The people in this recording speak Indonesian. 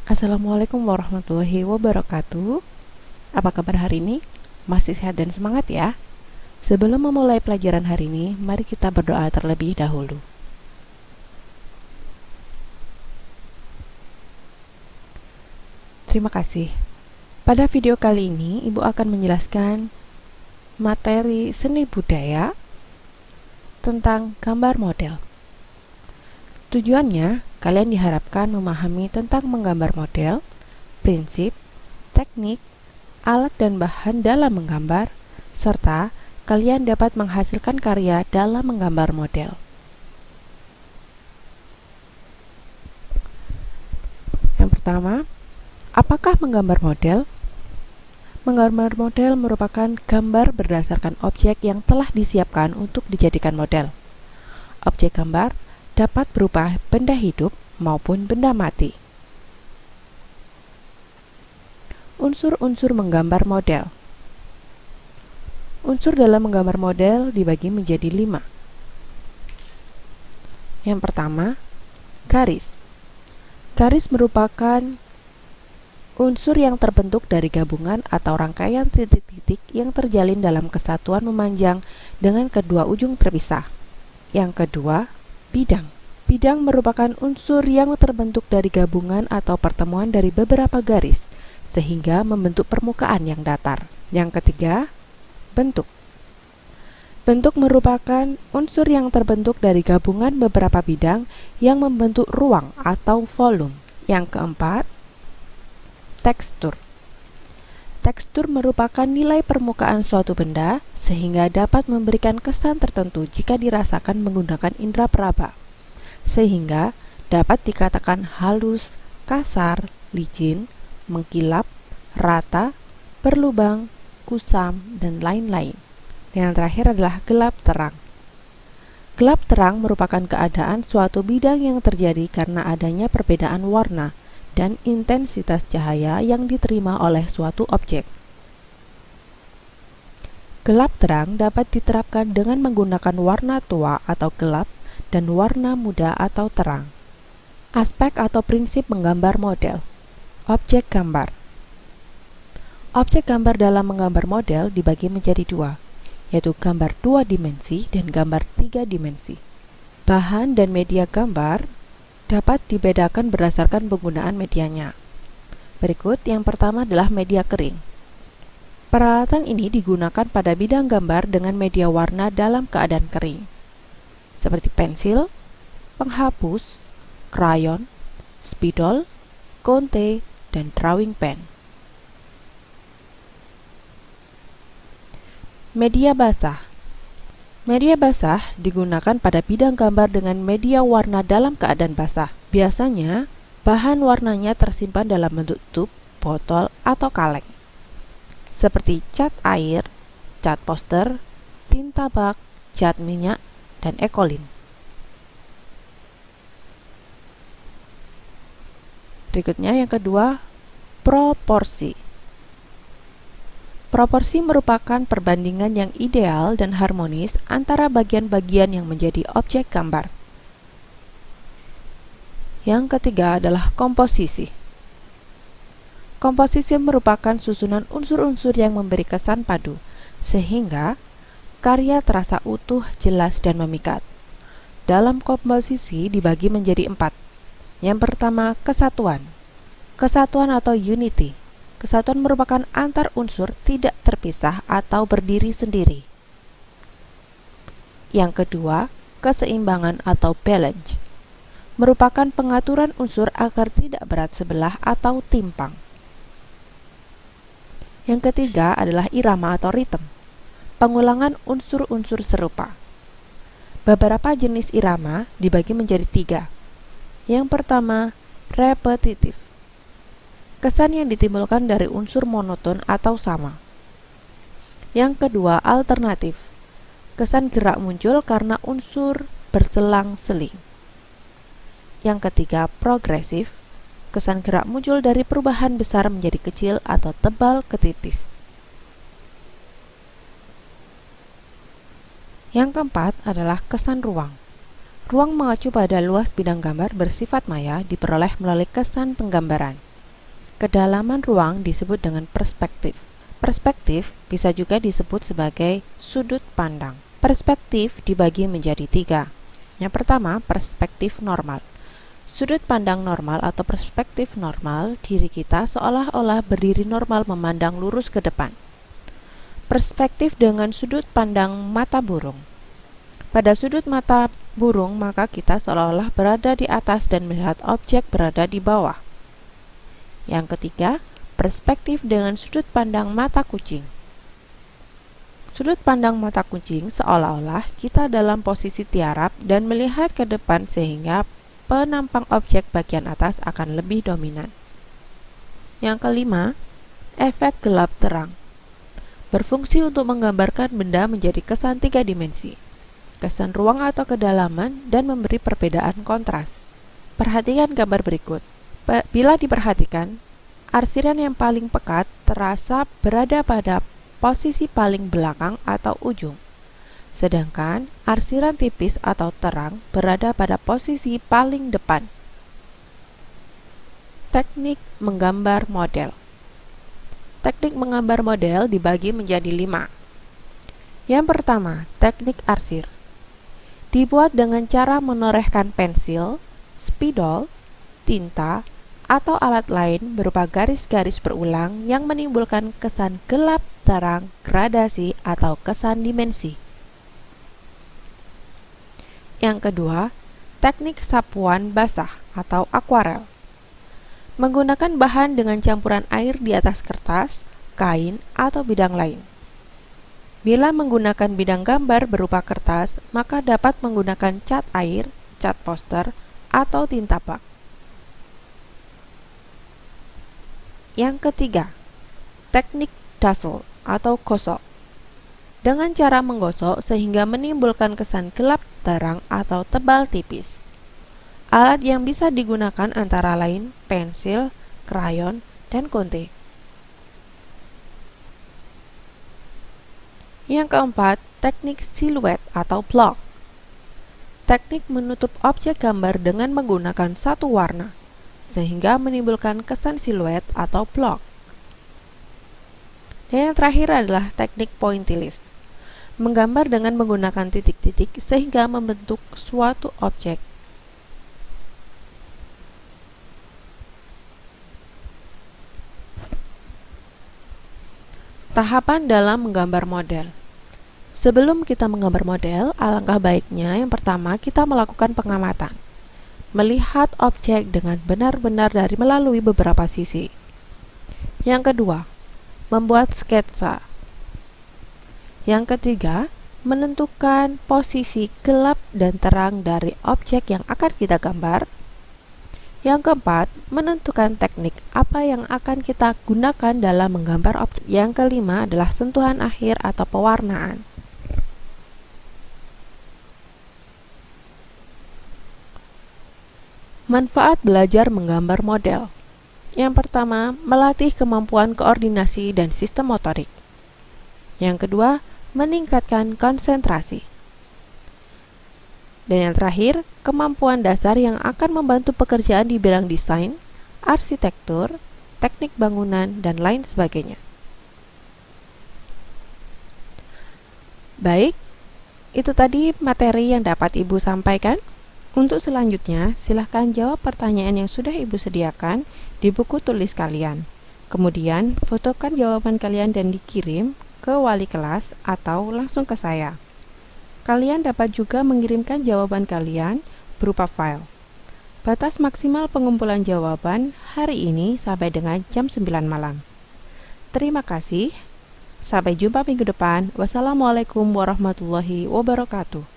Assalamualaikum warahmatullahi wabarakatuh. Apa kabar hari ini? Masih sehat dan semangat ya? Sebelum memulai pelajaran hari ini, mari kita berdoa terlebih dahulu. Terima kasih. Pada video kali ini, Ibu akan menjelaskan materi seni budaya tentang gambar model. Tujuannya, kalian diharapkan memahami tentang menggambar model, prinsip, teknik, alat dan bahan dalam menggambar, serta kalian dapat menghasilkan karya dalam menggambar model. Yang pertama, apakah menggambar model? Menggambar model merupakan gambar berdasarkan objek yang telah disiapkan untuk dijadikan model. Objek gambar dapat berupa benda hidup maupun benda mati. Unsur-unsur menggambar model. Unsur dalam menggambar model dibagi menjadi 5. Yang pertama, garis. Garis merupakan unsur yang terbentuk dari gabungan atau rangkaian titik-titik yang terjalin dalam kesatuan memanjang dengan kedua ujung terpisah. Yang kedua, bidang. Bidang merupakan unsur yang terbentuk dari gabungan atau pertemuan dari beberapa garis, sehingga membentuk permukaan yang datar. Yang ketiga, bentuk. Bentuk merupakan unsur yang terbentuk dari gabungan beberapa bidang yang membentuk ruang atau volume. Yang keempat, tekstur. Tekstur merupakan nilai permukaan suatu benda sehingga dapat memberikan kesan tertentu jika dirasakan menggunakan indera peraba, sehingga dapat dikatakan halus, kasar, licin, mengkilap, rata, berlubang, kusam, dan lain-lain. Yang terakhir adalah gelap terang. Gelap terang merupakan keadaan suatu bidang yang terjadi karena adanya perbedaan warna dan intensitas cahaya yang diterima oleh suatu objek. Gelap terang dapat diterapkan dengan menggunakan warna tua atau gelap dan warna muda atau terang. Aspek atau prinsip menggambar model. Objek gambar. Objek gambar dalam menggambar model dibagi menjadi 2, yaitu gambar 2 dimensi dan gambar 3 dimensi. Bahan dan media gambar dapat dibedakan berdasarkan penggunaan medianya. Berikut yang pertama adalah media kering. Peralatan ini digunakan pada bidang gambar dengan media warna dalam keadaan kering, seperti pensil, penghapus, krayon, spidol, konte, dan drawing pen. Media basah. Media basah digunakan pada bidang gambar dengan media warna dalam keadaan basah. Biasanya, bahan warnanya tersimpan dalam bentuk tub, botol, atau kaleng, seperti cat air, cat poster, tinta bak, cat minyak, dan ekolin. Berikutnya yang kedua, proporsi. Proporsi merupakan perbandingan yang ideal dan harmonis antara bagian-bagian yang menjadi objek gambar. Yang ketiga adalah komposisi. Komposisi merupakan susunan unsur-unsur yang memberi kesan padu, sehingga karya terasa utuh, jelas, dan memikat. Dalam komposisi dibagi menjadi 4. Yang pertama, kesatuan. Kesatuan atau unity. Kesatuan merupakan antar unsur tidak terpisah atau berdiri sendiri. Yang kedua, keseimbangan atau balance. Merupakan pengaturan unsur agar tidak berat sebelah atau timpang. Yang ketiga adalah irama atau ritme. Pengulangan unsur-unsur serupa. Beberapa jenis irama dibagi menjadi 3. Yang pertama, repetitif. Kesan yang ditimbulkan dari unsur monoton atau sama. Yang kedua, alternatif. Kesan gerak muncul karena unsur berselang-seling. Yang ketiga, progresif. Kesan gerak muncul dari perubahan besar menjadi kecil atau tebal ke tipis. Yang keempat adalah kesan ruang. Ruang mengacu pada luas bidang gambar bersifat maya diperoleh melalui kesan penggambaran. Kedalaman ruang disebut dengan perspektif. Perspektif bisa juga disebut sebagai sudut pandang. Perspektif dibagi menjadi 3. Yang pertama, perspektif normal. Sudut pandang normal atau perspektif normal, diri kita seolah-olah berdiri normal memandang lurus ke depan. Perspektif dengan sudut pandang mata burung. Pada sudut mata burung, maka kita seolah-olah berada di atas dan melihat objek berada di bawah. Yang ketiga, perspektif dengan sudut pandang mata kucing. Sudut pandang mata kucing seolah-olah kita dalam posisi tiarap dan melihat ke depan sehingga penampang objek bagian atas akan lebih dominan. Yang kelima, efek gelap terang. Berfungsi untuk menggambarkan benda menjadi kesan 3 dimensi, kesan ruang atau kedalaman, dan memberi perbedaan kontras. Perhatikan gambar berikut. Bila diperhatikan, arsiran yang paling pekat terasa berada pada posisi paling belakang atau ujung, sedangkan arsiran tipis atau terang berada pada posisi paling depan. Teknik menggambar model. Teknik menggambar model dibagi menjadi 5. Yang pertama, teknik arsir. Dibuat dengan cara menorehkan pensil, spidol, tinta, atau alat lain berupa garis-garis berulang yang menimbulkan kesan gelap, terang, gradasi, atau kesan dimensi. Yang kedua, teknik sapuan basah atau akuarel. Menggunakan bahan dengan campuran air di atas kertas, kain, atau bidang lain. Bila menggunakan bidang gambar berupa kertas, maka dapat menggunakan cat air, cat poster, atau tinta bak. Yang ketiga, teknik dazzle atau gosok. Dengan cara menggosok sehingga menimbulkan kesan gelap, terang, atau tebal tipis. Alat yang bisa digunakan antara lain pensil, krayon, dan konte. Yang keempat, teknik siluet atau block. Teknik menutup objek gambar dengan menggunakan satu warna, sehingga menimbulkan kesan siluet atau block. Dan yang terakhir adalah teknik pointillist. Menggambar dengan menggunakan titik-titik sehingga membentuk suatu objek. Tahapan dalam menggambar model. Sebelum kita menggambar model, alangkah baiknya yang pertama kita melakukan pengamatan. Melihat objek dengan benar-benar dari melalui beberapa sisi. Yang kedua, membuat sketsa. Yang ketiga, menentukan posisi gelap dan terang dari objek yang akan kita gambar. Yang keempat, menentukan teknik apa yang akan kita gunakan dalam menggambar objek. Yang kelima adalah sentuhan akhir atau pewarnaan. Manfaat belajar menggambar model. Yang pertama, melatih kemampuan koordinasi dan sistem motorik. Yang kedua, meningkatkan konsentrasi. Dan yang terakhir, kemampuan dasar yang akan membantu pekerjaan di bidang desain, arsitektur, teknik bangunan, dan lain sebagainya. Baik, itu tadi materi yang dapat Ibu sampaikan. Untuk selanjutnya, silahkan jawab pertanyaan yang sudah Ibu sediakan di buku tulis kalian. Kemudian, fotokan jawaban kalian dan dikirim ke wali kelas atau langsung ke saya. Kalian dapat juga mengirimkan jawaban kalian berupa file. Batas maksimal pengumpulan jawaban hari ini sampai dengan jam 9 malam. Terima kasih. Sampai jumpa minggu depan. Wassalamualaikum warahmatullahi wabarakatuh.